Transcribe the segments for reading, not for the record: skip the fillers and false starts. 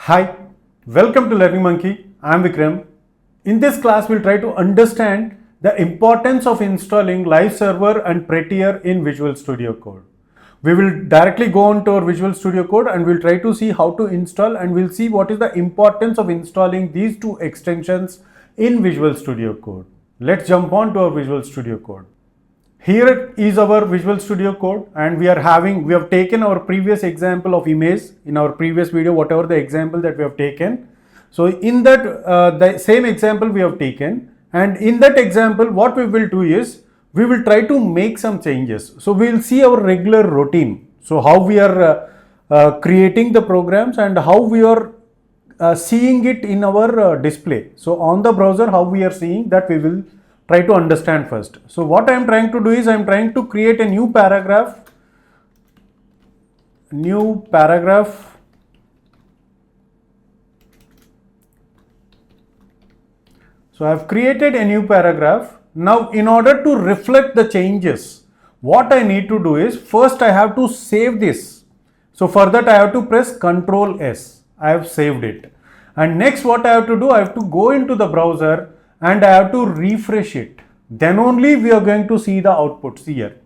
Hi, welcome to Learning Monkey. I am Vikram. In this class, we'll try to understand the importance of installing live server and Prettier in Visual Studio Code. We will directly go on to our Visual Studio Code and we'll try to see how to install, and we'll see what is the importance of installing these two extensions in Visual Studio Code. Let's jump on to our Visual Studio Code. Here is our Visual Studio Code, and we have taken our previous example of image in our previous video, whatever the example that we have taken. So in that the same example we have taken, and in that example what we will do is we will try to make some changes. So we will see our regular routine. So how we are creating the programs and how we are seeing it in our display. So on the browser, how we are seeing that, we will try to understand first. So what I am trying to do is I am trying to create a new paragraph. So I have created a new paragraph. Now in order to reflect the changes, what I need to do is first I have to save this. So for that I have to press Ctrl S. I have saved it. And next what I have to do, I have to go into the browser and I have to refresh it. Then only we are going to see the outputs here.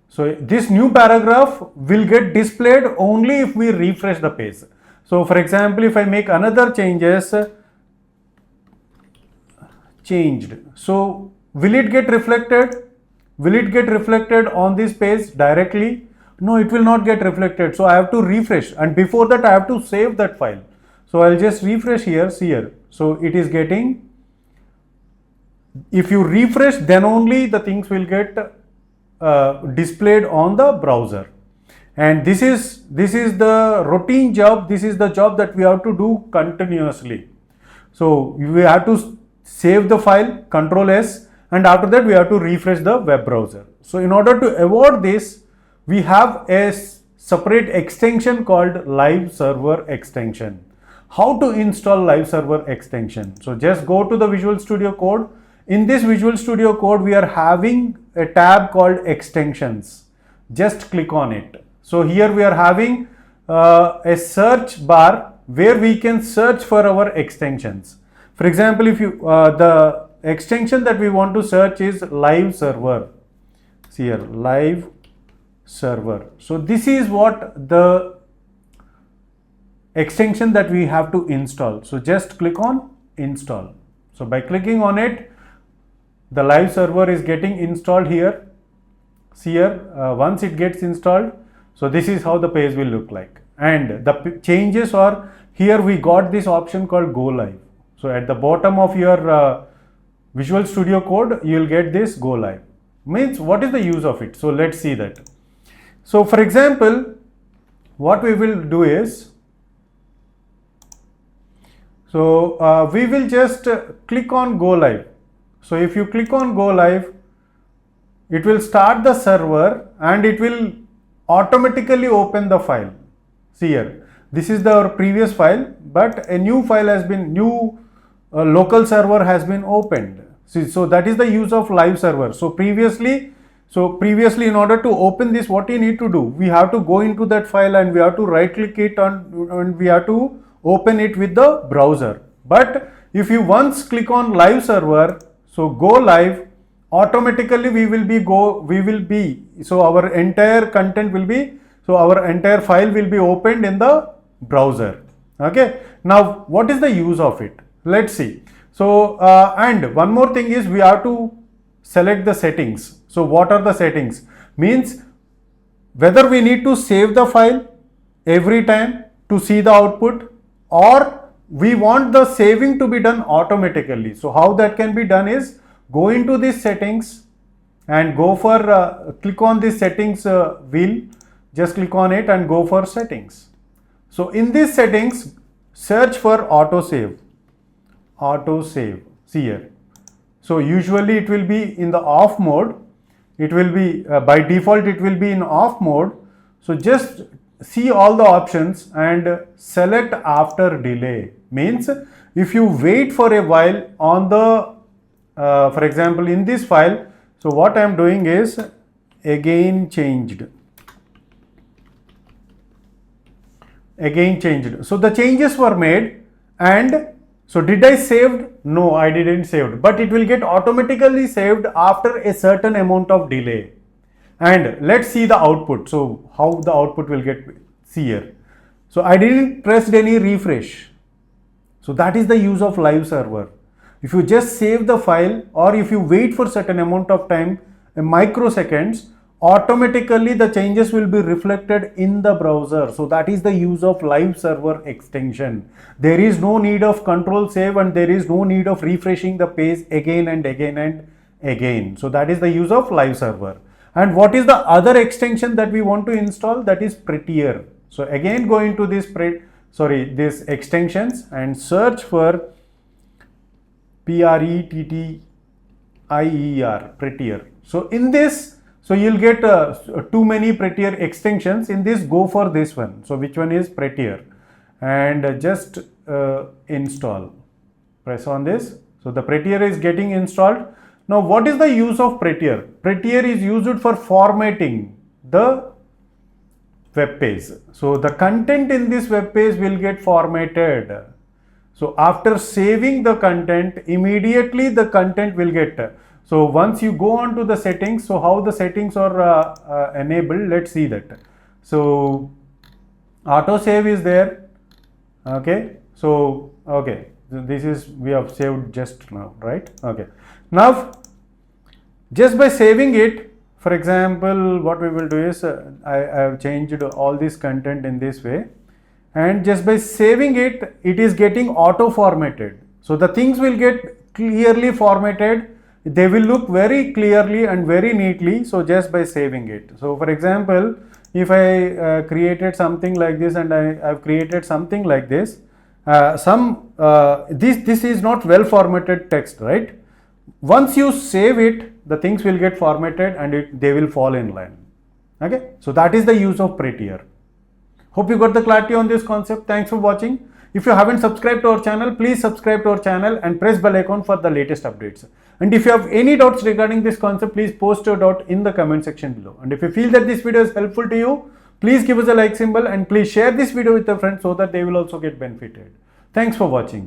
So this new paragraph will get displayed only if we refresh the page. So for example, if I make another changes, changed. So will it get reflected? Will it get reflected on this page directly? No, it will not get reflected. So I have to refresh, and before that I have to save that file. So I'll just refresh here, see here. So it is getting, if you refresh, then only the things will get displayed on the browser. And this is the routine job. This is the job that we have to do continuously. So we have to save the file, Ctrl S, and after that we have to refresh the web browser. So in order to avoid this, we have a separate extension called live server extension. How to install live server extension? So just go to the Visual Studio Code. In this Visual Studio Code, we are having a tab called extensions. Just click on it. So here we are having a search bar where we can search for our extensions. For example, if you the extension that we want to search is live server. See here, live server. So this is what the extension that we have to install. So just click on install. So by clicking on it, the live server is getting installed here. See here, once it gets installed, so this is how the page will look like. And the changes are, here we got this option called go live. So at the bottom of your Visual Studio Code, you will get this go live. Means what is the use of it? So let's see that. So for example, what we will do is, so we will just click on go live. So if you click on go live, it will start the server and it will automatically open the file. See here, this is the previous file, but a new file has been, local server has been opened. See, so that is the use of live server. So previously in order to open this, what you need to do, we have to go into that file and we have to right click it and we have to open it with the browser. But if you once click on live server, so go live, automatically so our entire content will be, so our entire file will be opened in the browser. Okay, now what is the use of it? Let's see. So and one more thing is, we have to select the settings. So what are the settings? Means whether we need to save the file every time to see the output, or we want the saving to be done automatically. So how that can be done is, go into these settings and go for click on this settings wheel, just click on it and go for settings. So in these settings, search for auto save. See here. So usually it will be in the off mode. It will be by default it will be in off mode. So just see all the options and select after delay. Means if you wait for a while on the for example in this file, so what I am doing is again changed. again changed. So the changes were made, and so did I saved? No, I didn't saved, but it will get automatically saved after a certain amount of delay. And let's see the output. So how the output will get, see here. So I didn't press any refresh. So that is the use of live server. If you just save the file, or if you wait for certain amount of time, microseconds, automatically the changes will be reflected in the browser. So that is the use of live server extension. There is no need of control save, and there is no need of refreshing the page again and again and again. So that is the use of live server. And what is the other extension that we want to install? That is Prettier. So again, go into this these extensions and search for Prettier, Prettier. So in this, so you'll get too many Prettier extensions. In this, go for this one. So which one is Prettier? And just install. Press on this. So the Prettier is getting installed. Now what is the use of Prettier? Prettier is used for formatting the web page. So the content in this web page will get formatted. So after saving the content, immediately the content will get. So once you go on to the settings, so how the settings are enabled, let's see that. So auto save is there. Okay. So okay, this is, we have saved just now, right? Okay. Now just by saving it, for example, what we will do is I have changed all this content in this way, and just by saving it, it is getting auto formatted. So the things will get clearly formatted. They will look very clearly and very neatly. So just by saving it. So for example, if I created something like this, and I have created something like this, this is not well formatted text, right? Once you save it, the things will get formatted, and they will fall in line. Okay, so that is the use of Prettier. Hope you got the clarity on this concept. Thanks for watching. If you haven't subscribed to our channel, please subscribe to our channel and press bell icon for the latest updates. And if you have any doubts regarding this concept, please post your doubt in the comment section below. And if you feel that this video is helpful to you, please give us a like symbol, and please share this video with your friends so that they will also get benefited. Thanks for watching.